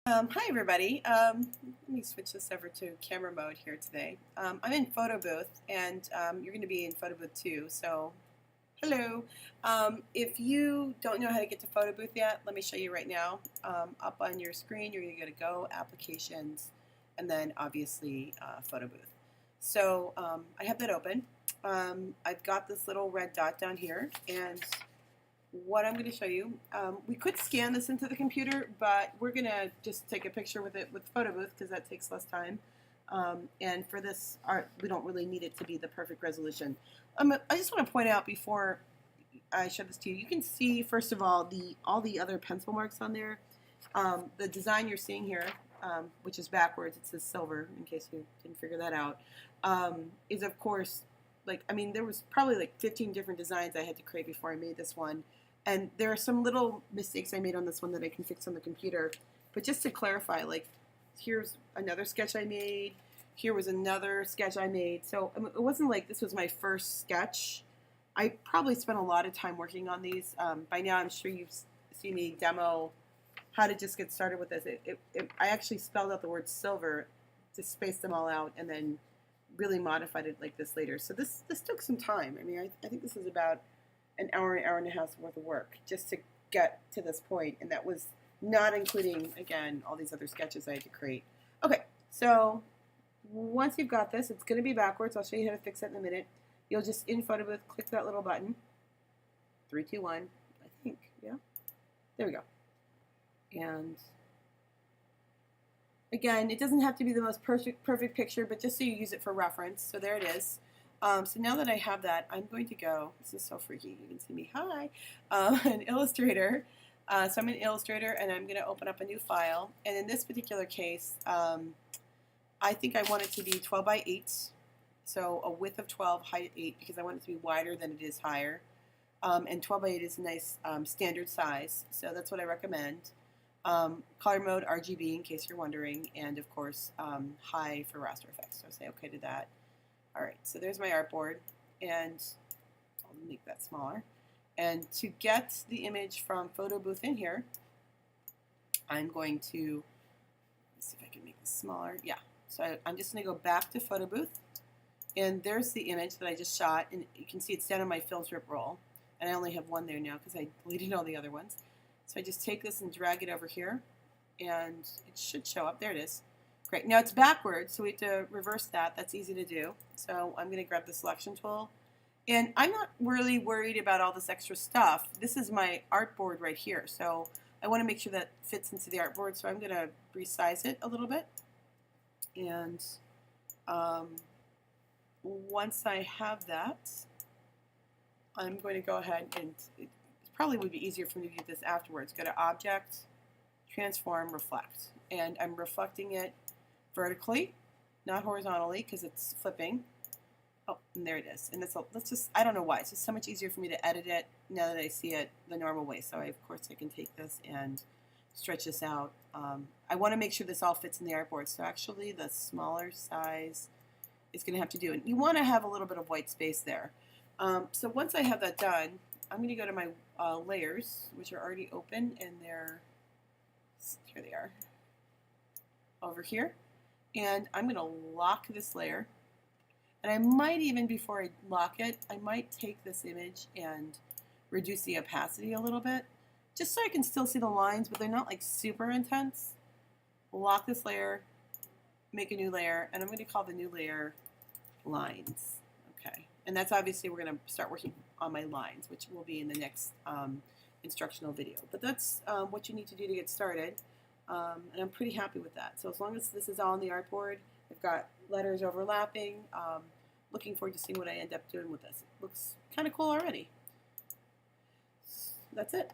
Hi everybody. Let me switch this over to camera mode here today. I'm in Photo Booth, and you're going to be in Photo Booth too. So, hello. If you don't know how to get to Photo Booth yet, let me show you right now. Up on your screen, you're going to go to Go, Applications, and then obviously Photo Booth. So I have that open. I've got this little red dot down here, and what I'm going to show you. We could scan this into the computer, but we're going to just take a picture with it with Photo Booth because that takes less time. And for this art, we don't really need it to be the perfect resolution. I just want to point out before I show this to you, you can see, first of all the other pencil marks on there. The design you're seeing here, which is backwards, it says silver, in case you didn't figure that out, is of course, there was probably like 15 different designs I had to create before I made this one. And there are some little mistakes I made on this one that I can fix on the computer. But just to clarify, like, here's another sketch I made. Here was another sketch I made. So it wasn't like this was my first sketch. I probably spent a lot of time working on these. By now, I'm sure you've seen me demo how to just get started with this. I actually spelled out the word silver to space them all out and then really modified it like this later. So this took some time. I mean, I think this is about an hour and a half worth of work just to get to this point, and that was not including, again, all these other sketches I had to create. Okay, so once you've got this, it's going to be backwards. I'll show you how to fix it in a minute. You'll just, in Photo Booth, click that little button. 3, 2, 1, I think, yeah? There we go. And again, it doesn't have to be the most perfect picture, but just so you use it for reference. So there it is. So now that I have that, I'm going to go, this is so freaky, you can see me, hi, an Illustrator. So I'm in Illustrator, and I'm going to open up a new file. And in this particular case, I think I want it to be 12 by 8, so a width of 12, height 8, because I want it to be wider than it is higher. And 12 by 8 is a nice standard size, so that's what I recommend. Color mode RGB, in case you're wondering, and of course high for raster effects, so say OK to that. Alright, so there's my artboard, and I'll make that smaller. And to get the image from Photo Booth in here, I'm going to, let's see if I can make this smaller. Yeah, so I'm just going to go back to Photo Booth, and there's the image that I just shot, and you can see it's down on my film strip roll, and I only have one there now because I deleted all the other ones. So I just take this and drag it over here, and it should show up. There it is. Great. Now it's backwards, so we have to reverse that. That's easy to do. So I'm going to grab the selection tool. And I'm not really worried about all this extra stuff. This is my artboard right here. So I want to make sure that fits into the artboard. So I'm going to resize it a little bit. And once I have that, I'm going to go ahead and it probably would be easier for me to do this afterwards. Go to Object, Transform, Reflect. And I'm reflecting it vertically, not horizontally, because it's flipping. Oh, and there it is. And that's just, I don't know why. It's just so much easier for me to edit it now that I see it the normal way. So of course I can take this and stretch this out. I want to make sure this all fits in the artboard. So actually the smaller size is going to have to do. And you want to have a little bit of white space there. So once I have that done, I'm going to go to my layers, which are already open, and here they are, over here. And I'm going to lock this layer. And I might even, before I lock it, I might take this image and reduce the opacity a little bit, just so I can still see the lines, but they're not like super intense. Lock this layer, make a new layer, and I'm going to call the new layer Lines. Okay. And that's obviously, we're going to start working on my lines, which will be in the next instructional video. But that's what you need to do to get started. And I'm pretty happy with that. So as long as this is all on the artboard, I've got letters overlapping. Looking forward to seeing what I end up doing with this. It looks kind of cool already. That's it.